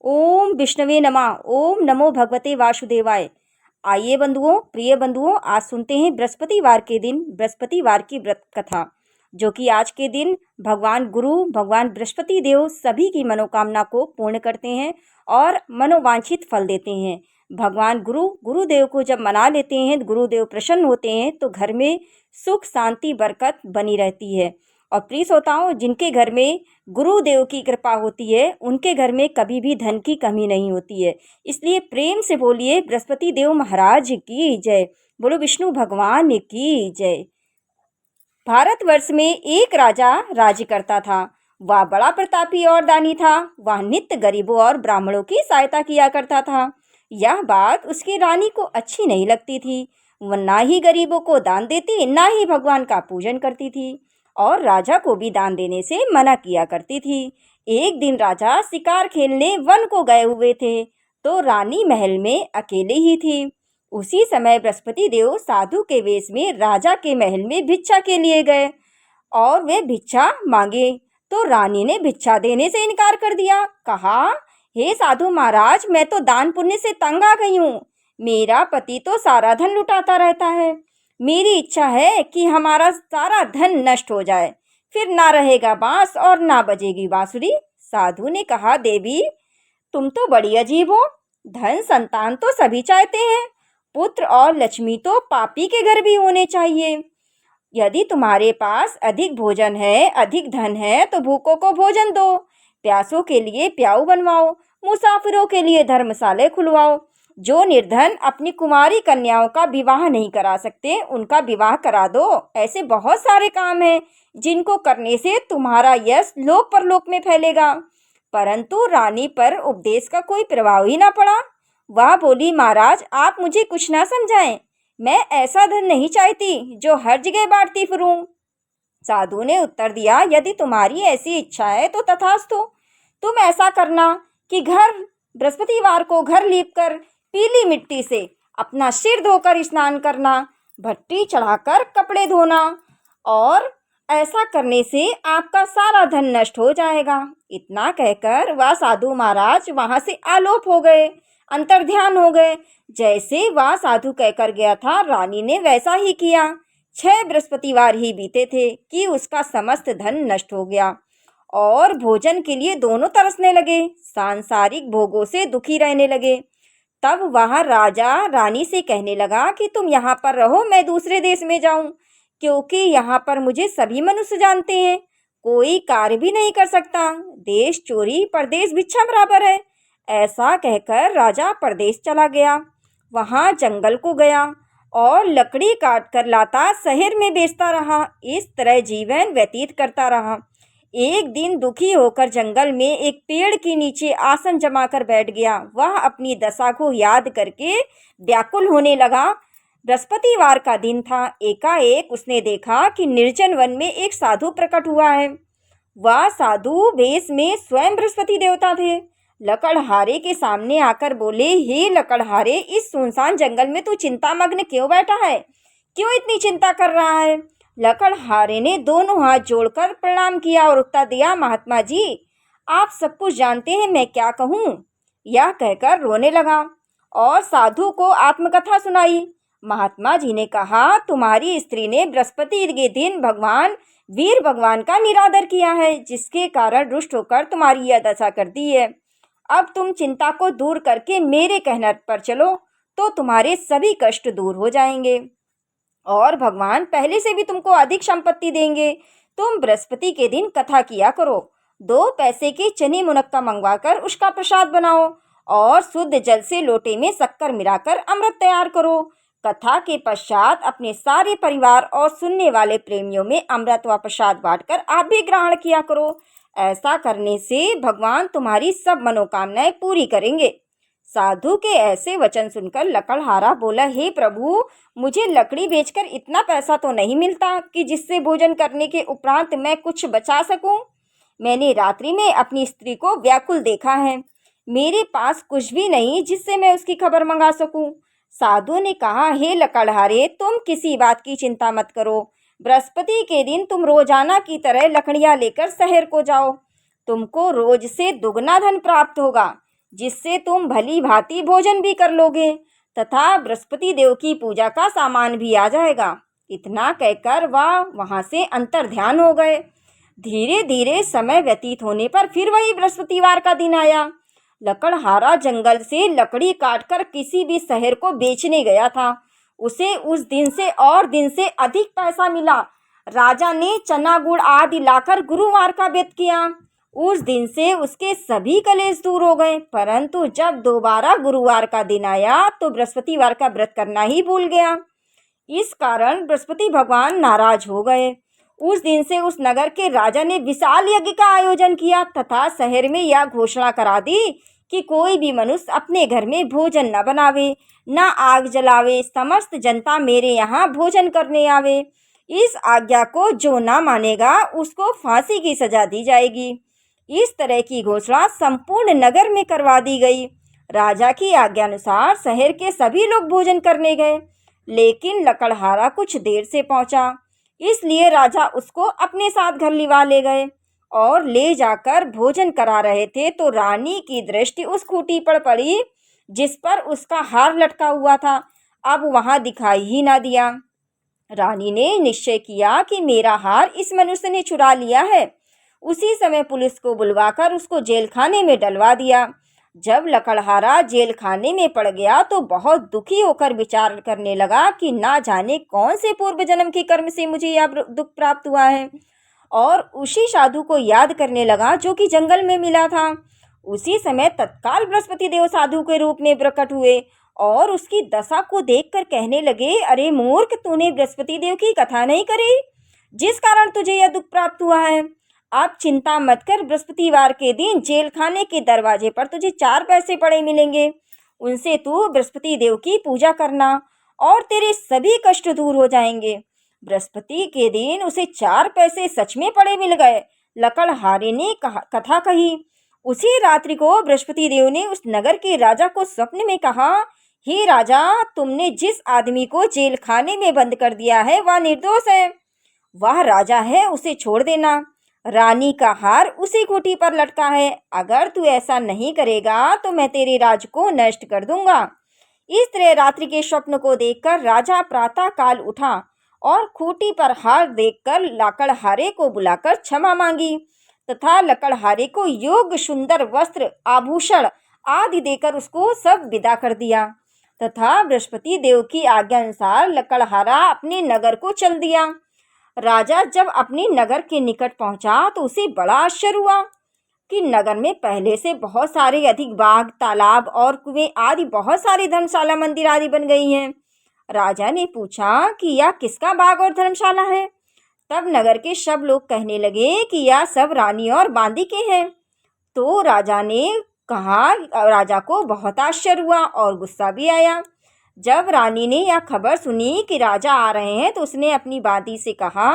ओम विष्णवे नमः। ओम नमो भगवते वासुदेवाय। आइए बंधुओं, प्रिय बंधुओं, आज सुनते हैं बृहस्पतिवार के दिन बृहस्पतिवार की व्रत कथा, जो कि आज के दिन भगवान गुरु भगवान बृहस्पति देव सभी की मनोकामना को पूर्ण करते हैं और मनोवांछित फल देते हैं। भगवान गुरुदेव को जब मना लेते हैं, गुरुदेव प्रसन्न होते हैं, तो घर में सुख शांति बरकत बनी रहती है। और प्रिय श्रोताओं, जिनके घर में गुरुदेव की कृपा होती है, उनके घर में कभी भी धन की कमी नहीं होती है। इसलिए प्रेम से बोलिए बृहस्पति देव महाराज की जय। बोलो विष्णु भगवान की जय। भारतवर्ष में एक राजा राज्य करता था। वह बड़ा प्रतापी और दानी था। वह नित्य गरीबों और ब्राह्मणों की सहायता किया करता था। यह बात उसकी रानी को अच्छी नहीं लगती थी। वह ना ही गरीबों को दान देती, ना ही भगवान का पूजन करती थी और राजा को भी दान देने से मना किया करती थी। एक दिन राजा शिकार खेलने वन को गए हुए थे, तो रानी महल में अकेले ही थी। उसी समय बृहस्पति देव साधु के वेश में राजा के महल में भिक्षा के लिए गए और वे भिक्षा मांगे, तो रानी ने भिक्षा देने से इनकार कर दिया। कहा, हे साधु महाराज, मैं तो दान पुण्य से तंग आ गई हूँ। मेरा पति तो सारा धन लुटाता रहता है। मेरी इच्छा है कि हमारा सारा धन नष्ट हो जाए, फिर ना रहेगा बांस और ना बजेगी बांसुरी। साधु ने कहा, देवी तुम तो बड़ी अजीब हो। धन संतान तो सभी चाहते हैं, पुत्र और लक्ष्मी तो पापी के घर भी होने चाहिए। यदि तुम्हारे पास अधिक भोजन है, अधिक धन है, तो भूखों को भोजन दो, प्यासों के लिए प्याऊ बनवाओ, मुसाफिरों के लिए धर्मशाले खुलवाओ। जो निर्धन अपनी कुमारी कन्याओं का विवाह नहीं करा सकते, उनका विवाह करा दो। ऐसे बहुत सारे काम हैं जिनको करने से तुम्हारा यश लोक परलोक में फैलेगा। परंतु रानी पर उपदेश का कोई प्रभाव ही ना पड़ा। वह बोली, महाराज आप मुझे कुछ ना समझाएं। मैं ऐसा धन नहीं चाहती जो हर जगह बांटती फिरूं। साधु ने उत्तर दिया, यदि तुम्हारी ऐसी इच्छा है तो तथास्तु। तुम ऐसा करना कि बृहस्पतिवार को घर लीपकर पीली मिट्टी से अपना सिर धोकर स्नान करना, भट्टी चढ़ाकर कपड़े धोना, और ऐसा करने से आपका सारा धन नष्ट हो जाएगा। इतना कहकर वह साधु महाराज वहां से आलोप हो गए, अंतर्ध्यान हो गए। जैसे वह साधु कहकर गया था, रानी ने वैसा ही किया। 6 बृहस्पतिवार ही बीते थे कि उसका समस्त धन नष्ट हो गया और भोजन के लिए दोनों तरसने लगे, सांसारिक भोगों से दुखी रहने लगे। तब वह राजा रानी से कहने लगा कि तुम यहाँ पर रहो, मैं दूसरे देश में जाऊं, क्योंकि यहाँ पर मुझे सभी मनुष्य जानते हैं। कोई कार्य भी नहीं कर सकता। देश चोरी परदेश भिक्षा बराबर है। ऐसा कहकर राजा परदेश चला गया। वहाँ जंगल को गया और लकड़ी काट कर लाता शहर में बेचता रहा। इस तरह जीवन व्यतीत करता रहा। एक दिन दुखी होकर जंगल में एक पेड़ के नीचे आसन जमाकर बैठ गया। वह अपनी दशा को याद करके व्याकुल होने लगा। बृहस्पतिवार का दिन था। एकाएक उसने देखा कि निर्जन वन में एक साधु प्रकट हुआ है। वह साधु वेश में स्वयं बृहस्पति देवता थे। लकड़हारे के सामने आकर बोले, हे लकड़हारे, इस सुनसान जंगल में तू चिंतामग्न क्यों बैठा है? क्यों इतनी चिंता कर रहा है? लकड़हारे ने दोनों हाथ जोड़कर प्रणाम किया और उत्तर दिया, महात्मा जी आप सब कुछ जानते हैं, मैं क्या कहूँ। यह कहकर रोने लगा और साधु को आत्मकथा सुनाई। महात्मा जी ने कहा, तुम्हारी स्त्री ने बृहस्पति के दिन वीर भगवान का निरादर किया है, जिसके कारण रुष्ट होकर तुम्हारी यह दशा कर दी है। अब तुम चिंता को दूर करके मेरे कहने पर चलो तो तुम्हारे सभी कष्ट दूर हो जाएंगे और भगवान पहले से भी तुमको अधिक संपत्ति देंगे। तुम बृहस्पति के दिन कथा किया करो। 2 पैसे के चने मुनक्का मंगवाकर उसका प्रसाद बनाओ और शुद्ध जल से लोटे में शक्कर मिलाकर अमृत तैयार करो। कथा के पश्चात अपने सारे परिवार और सुनने वाले प्रेमियों में अमृत व प्रसाद बांटकर आप भी ग्रहण किया करो। ऐसा करने से भगवान तुम्हारी सब मनोकामनाएं पूरी करेंगे। साधु के ऐसे वचन सुनकर लकड़हारा बोला, हे प्रभु, मुझे लकड़ी बेचकर इतना पैसा तो नहीं मिलता कि जिससे भोजन करने के उपरांत मैं कुछ बचा सकूं। मैंने रात्रि में अपनी स्त्री को व्याकुल देखा है। मेरे पास कुछ भी नहीं जिससे मैं उसकी खबर मंगा सकूं। साधु ने कहा, हे लकड़हारे, तुम किसी बात की चिंता मत करो। बृहस्पति के दिन तुम रोजाना की तरह लकड़ियां लेकर शहर को जाओ। तुमको रोज से दुगना धन प्राप्त होगा। जिससे तुम भली भांति भोजन भी कर लोगे तथा बृहस्पति देव की पूजा का सामान भी आ जाएगा। इतना कहकर वह वहां से अंतर ध्यान हो गए। धीरे धीरे समय व्यतीत होने पर फिर वही बृहस्पतिवार का दिन आया। लकड़हारा जंगल से लकड़ी काटकर किसी भी शहर को बेचने गया था। उसे उस दिन से और दिन से अधिक पैसा मिला। राजा ने चना गुड़ आदि लाकर गुरुवार का व्रत किया। उस दिन से उसके सभी कलेश दूर हो गए। परंतु जब दोबारा गुरुवार का दिन आया तो बृहस्पतिवार का व्रत करना ही भूल गया। इस कारण बृहस्पति भगवान नाराज हो गए। उस दिन से उस नगर के राजा ने विशाल यज्ञ का आयोजन किया तथा शहर में यह घोषणा करा दी कि कोई भी मनुष्य अपने घर में भोजन न बनावे, न आग जलावे। समस्त जनता मेरे यहाँ भोजन करने आवे। इस आज्ञा को जो न मानेगा उसको फांसी की सजा दी जाएगी। इस तरह की घोषणा संपूर्ण नगर में करवा दी गई। राजा की आज्ञानुसार शहर के सभी लोग भोजन करने गए, लेकिन लकड़हारा कुछ देर से पहुंचा। इसलिए राजा उसको अपने साथ घर लिवा ले गए और ले जाकर भोजन करा रहे थे तो रानी की दृष्टि उस खूंटी पर पड़ी जिस पर उसका हार लटका हुआ था। अब वहां दिखाई ही ना दिया। रानी ने निश्चय किया कि मेरा हार इस मनुष्य ने चुरा लिया है। उसी समय पुलिस को बुलवाकर उसको जेल खाने में डलवा दिया। जब लकड़हारा जेल खाने में पड़ गया तो बहुत दुखी होकर विचार करने लगा कि ना जाने कौन से पूर्व जन्म के कर्म से मुझे यह दुख प्राप्त हुआ है, और उसी साधु को याद करने लगा जो कि जंगल में मिला था। उसी समय तत्काल बृहस्पति देव साधु के रूप में प्रकट हुए और उसकी दशा को देखकर कहने लगे, अरे मूर्ख, तूने बृहस्पति देव की कथा नहीं करी जिस कारण तुझे यह दुख प्राप्त हुआ है। अब चिंता मत कर, बृहस्पतिवार के दिन जेल खाने के दरवाजे पर तुझे 4 पैसे पड़े मिलेंगे। उनसे तू बृहस्पति देव की पूजा करना और तेरे सभी कष्ट दूर हो जाएंगे। बृहस्पति के दिन उसे 4 पैसे सच में पड़े मिल गए। लकड़हारे ने कथा कही। उसी रात्रि को बृहस्पति देव ने उस नगर के राजा को स्वप्न में कहा, हे राजा, तुमने जिस आदमी को जेल खाने में बंद कर दिया है वह निर्दोष है। वह राजा है, उसे छोड़ देना। रानी का हार उसी खूंटी पर लटका है। अगर तू ऐसा नहीं करेगा तो मैं तेरे राज को नष्ट कर दूंगा। इस तरह रात्रि के स्वप्न को देखकर राजा प्रातः काल उठा और खूंटी पर हार देखकर लकड़हारे को बुलाकर क्षमा मांगी तथा लकड़हारे को योग्य सुंदर वस्त्र आभूषण आदि देकर उसको सब विदा कर दिया तथा बृहस्पति देव की आज्ञा अनुसार लकड़हारा अपने नगर को चल दिया। राजा जब अपने नगर के निकट पहुंचा तो उसे बड़ा आश्चर्य हुआ कि नगर में पहले से बहुत सारे अधिक बाग, तालाब और कुएं आदि बहुत सारी धर्मशाला, मंदिर आदि बन गई हैं। राजा ने पूछा कि यह किसका बाग और धर्मशाला है। तब नगर के सब लोग कहने लगे कि यह सब रानी और बांदी के हैं। तो राजा ने कहा, राजा को बहुत आश्चर्य हुआ और गुस्सा भी आया। जब रानी ने यह खबर सुनी कि राजा आ रहे हैं तो उसने अपनी बांदी से कहा,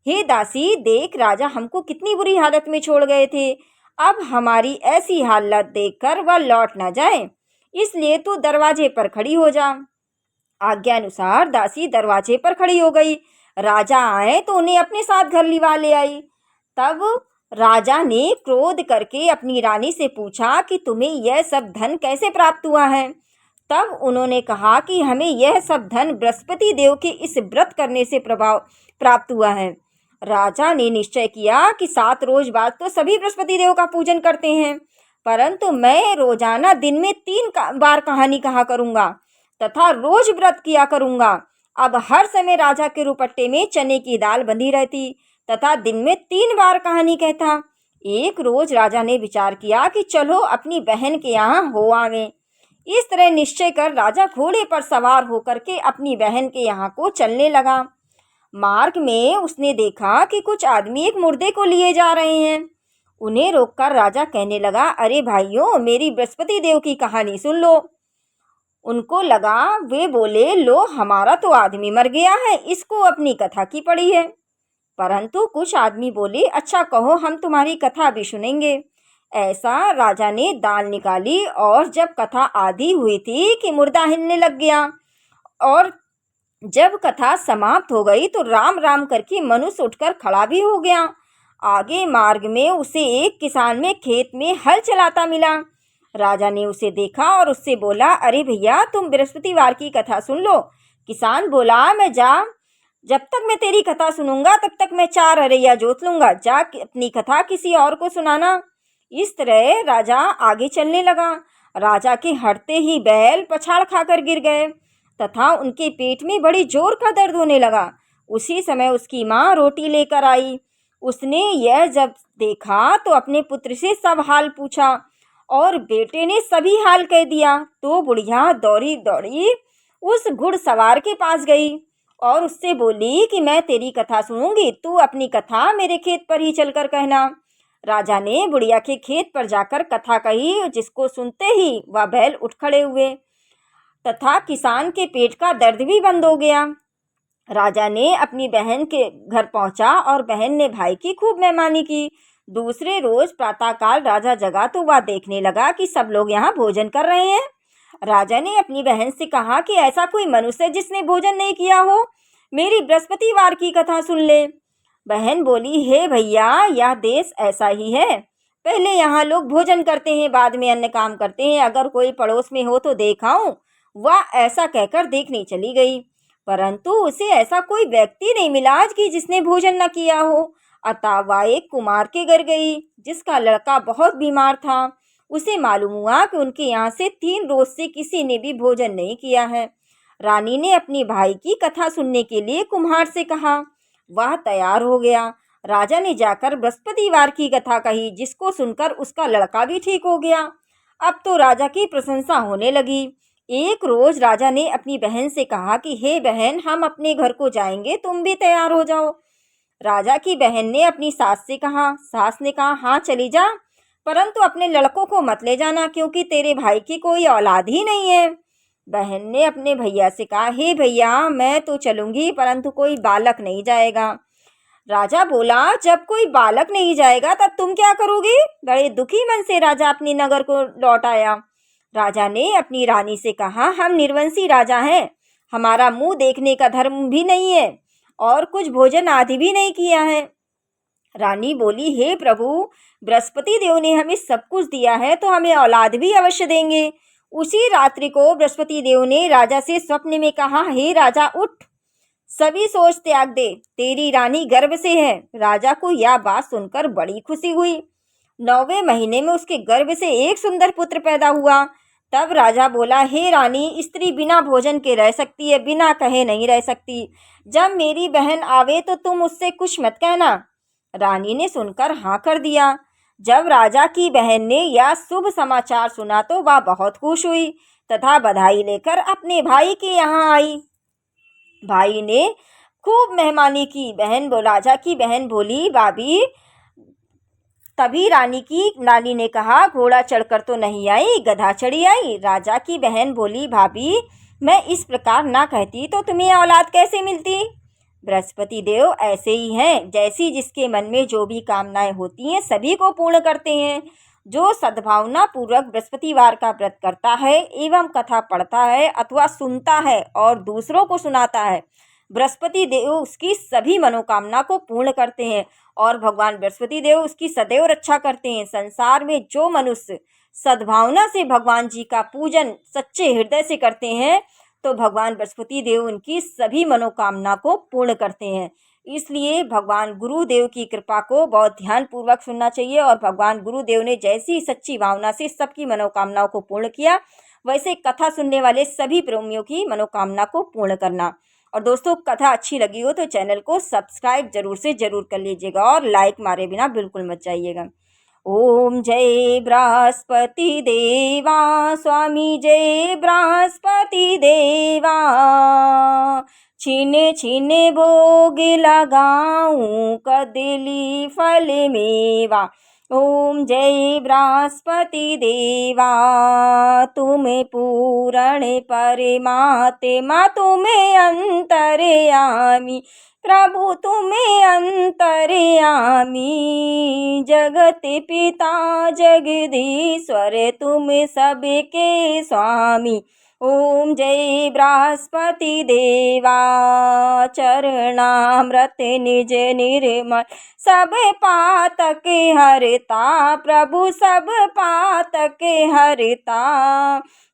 हे दासी, देख, राजा हमको कितनी बुरी हालत में छोड़ गए थे। अब हमारी ऐसी हालत देखकर वह लौट ना जाए, इसलिए तू दरवाजे पर खड़ी हो जा। आज्ञा अनुसार दासी दरवाजे पर खड़ी हो गई। राजा आए तो उन्हें अपने साथ घर लिवा ले आई। तब राजा ने क्रोध करके अपनी रानी से पूछा कि तुम्हें यह सब धन कैसे प्राप्त हुआ है। तब उन्होंने कहा कि हमें यह सब धन बृहस्पति देव के इस व्रत करने से प्रभाव प्राप्त हुआ है। राजा ने निश्चय किया कि 7 रोज बाद तो सभी बृहस्पति देव का पूजन करते हैं, परंतु मैं रोजाना दिन में 3 बार कहानी कहा करूँगा तथा रोज व्रत किया करूँगा। अब हर समय राजा के रुपट्टे में चने की दाल बंधी रहती तथा दिन में 3 बार कहानी कहता। एक रोज राजा ने विचार किया कि चलो अपनी बहन के यहाँ हो आवें। इस तरह निश्चय कर राजा घोड़े पर सवार होकर के अपनी बहन के यहाँ को चलने लगा। मार्ग में उसने देखा कि कुछ आदमी एक मुर्दे को लिए जा रहे हैं। उन्हें रोककर राजा कहने लगा, अरे भाइयों, मेरी बृहस्पति देव की कहानी सुन लो। उनको लगा, वे बोले, लो, हमारा तो आदमी मर गया है, इसको अपनी कथा की पड़ी है। परंतु कुछ आदमी बोले, अच्छा कहो, हम तुम्हारी कथा भी सुनेंगे। ऐसा राजा ने दाल निकाली और जब कथा आधी हुई थी कि मुर्दा हिलने लग गया और जब कथा समाप्त हो गई तो राम राम करके मनुष्य उठकर खड़ा भी हो गया। आगे मार्ग में उसे एक किसान में खेत में हल चलाता मिला। राजा ने उसे देखा और उससे बोला, अरे भैया, तुम बृहस्पतिवार की कथा सुन लो। किसान बोला, जब तक मैं तेरी कथा सुनूंगा तब तक मैं 4 अरैया जोत लूंगा। जा अपनी कथा किसी और को सुनाना। इस तरह राजा आगे चलने लगा। राजा के हटते ही बैल पछाड़ खाकर गिर गए तथा उनके पेट में बड़ी जोर का दर्द होने लगा। उसी समय उसकी माँ रोटी लेकर आई। उसने यह जब देखा तो अपने पुत्र से सब हाल पूछा और बेटे ने सभी हाल कह दिया। तो बुढ़िया दौड़ी दौड़ी उस घुड़सवार के पास गई और उससे बोली कि मैं तेरी कथा सुनूंगी, तू अपनी कथा मेरे खेत पर ही चलकर कहना। राजा ने बुढ़िया के खेत पर जाकर कथा कही, जिसको सुनते ही वह बैल उठ खड़े हुए तथा किसान के पेट का दर्द भी बंद हो गया। राजा ने अपनी बहन के घर पहुंचा और बहन ने भाई की खूब मेहमानी की। दूसरे रोज प्रातःकाल राजा जगा तो वह देखने लगा कि सब लोग यहाँ भोजन कर रहे हैं। राजा ने अपनी बहन से कहा कि ऐसा कोई मनुष्य जिसने भोजन नहीं किया हो, मेरी बृहस्पतिवार की कथा सुन ले। बहन बोली, हे भैया, यह देश ऐसा ही है। पहले यहाँ लोग भोजन करते हैं, बाद में अन्य काम करते हैं। अगर कोई पड़ोस में हो तो देखाऊं। वह ऐसा कहकर देखने चली गई, परंतु उसे ऐसा कोई व्यक्ति नहीं मिला कि जिसने भोजन न किया हो। अतः वह एक कुमार के घर गई, जिसका लड़का बहुत बीमार था। उसे मालूम हुआ कि उनके यहाँ से 3 रोज से किसी ने भी भोजन नहीं किया है। रानी ने अपनी भाई की कथा सुनने के लिए कुम्हार से कहा। वह तैयार हो गया। राजा ने जाकर बृहस्पतिवार की कथा कही, जिसको सुनकर उसका लड़का भी ठीक हो गया। अब तो राजा की प्रशंसा होने लगी। एक रोज राजा ने अपनी बहन से कहा कि हे बहन, हम अपने घर को जाएंगे, तुम भी तैयार हो जाओ। राजा की बहन ने अपनी सास से कहा। सास ने कहा, हाँ चली जा, परंतु अपने लड़कों को मत ले जाना, क्योंकि तेरे भाई की कोई औलाद ही नहीं है। बहन ने अपने भैया से कहा, हे भैया, मैं तो चलूंगी, परंतु कोई बालक नहीं जाएगा। राजा बोला, जब कोई बालक नहीं जाएगा तब तुम क्या करोगे? बड़े दुखी मन से राजा अपने नगर को लौट आया। राजा ने अपनी रानी से कहा, हम निर्वंशी राजा हैं, हमारा मुंह देखने का धर्म भी नहीं है और कुछ भोजन आदि भी नहीं किया है। रानी बोली, हे प्रभु, बृहस्पति देव ने हमें सब कुछ दिया है तो हमें औलाद भी अवश्य देंगे। उसी रात्रि को बृहस्पति देव ने राजा से स्वप्न में कहा, हे राजा, उठ, सभी सोच त्याग दे, तेरी रानी गर्भ से है। राजा को यह बात सुनकर बड़ी खुशी हुई। 9वें महीने में उसके गर्भ से एक सुंदर पुत्र पैदा हुआ। तब राजा बोला, हे रानी, स्त्री बिना भोजन के रह सकती है, बिना कहे नहीं रह सकती। जब मेरी बहन आवे तो तुम उससे कुछ मत कहना। रानी ने सुनकर हाँ कर दिया। जब राजा की बहन ने यह शुभ समाचार सुना तो वह बहुत खुश हुई तथा बधाई लेकर अपने भाई के यहाँ आई। भाई ने खूब मेहमानी की। राजा की बहन बोली, भाभी। तभी रानी ने कहा, घोड़ा चढ़कर तो नहीं आई, गधा चढ़ी आई। राजा की बहन बोली, भाभी, मैं इस प्रकार ना कहती तो तुम्हें औलाद कैसे मिलती? बृहस्पति देव ऐसे ही हैं, जैसी जिसके मन में जो भी कामनाएं होती हैं सभी को पूर्ण करते हैं। जो सद्भावना पूर्वक बृहस्पतिवार का व्रत करता है एवं कथा पढ़ता है अथवा सुनता है और दूसरों को सुनाता है, बृहस्पति देव उसकी सभी मनोकामना को पूर्ण करते हैं और भगवान बृहस्पति देव उसकी सदैव रक्षा करते हैं। संसार में जो मनुष्य सद्भावना से भगवान जी का पूजन सच्चे हृदय से करते हैं तो भगवान बृहस्पति देव उनकी सभी मनोकामना को पूर्ण करते हैं। इसलिए भगवान गुरुदेव की कृपा को बहुत ध्यानपूर्वक सुनना चाहिए और भगवान गुरुदेव ने जैसी सच्ची भावना से सबकी मनोकामनाओं को पूर्ण किया, वैसे कथा सुनने वाले सभी प्रेमियों की मनोकामना को पूर्ण करना। और दोस्तों, कथा अच्छी लगी हो तो चैनल को सब्सक्राइब जरूर से जरूर कर लीजिएगा और लाइक मारे बिना बिल्कुल मत जाइएगा। ओम जय बृहस्पति देवा, स्वामी जय बृहस्पति देवा, छीने छीने भोग लगाऊं, कदली फल मेवा। ओम जय बृहस्पति देवा, तुम पूर्ण परमात्मा, तुम्हें अंतर्यामी, प्रभु तुम्हें अंतर्यामी, जगत पिता जगदीश्वर, तुम सबके स्वामी। ओम जय बृहस्पति देवा, चरणामृत निज निर्मल, सब पातक हरता प्रभु, सब पातक हरता।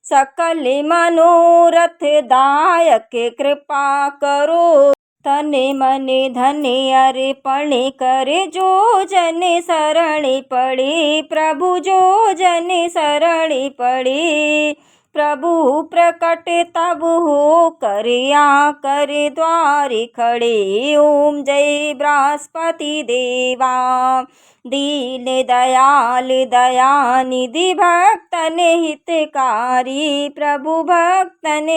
सकल मनोरथ दायक कृपा करो, तन मन धन अर्पण करे, जो जन शरण पड़े प्रभु, जो जन शरण पड़े। प्रभु प्रकट तब हो करया कर द्वार खड़े। ओम जय बृहस्पति देवा, दीन दयाल दयानिधि, भक्तन हितकारी प्रभु, भक्तन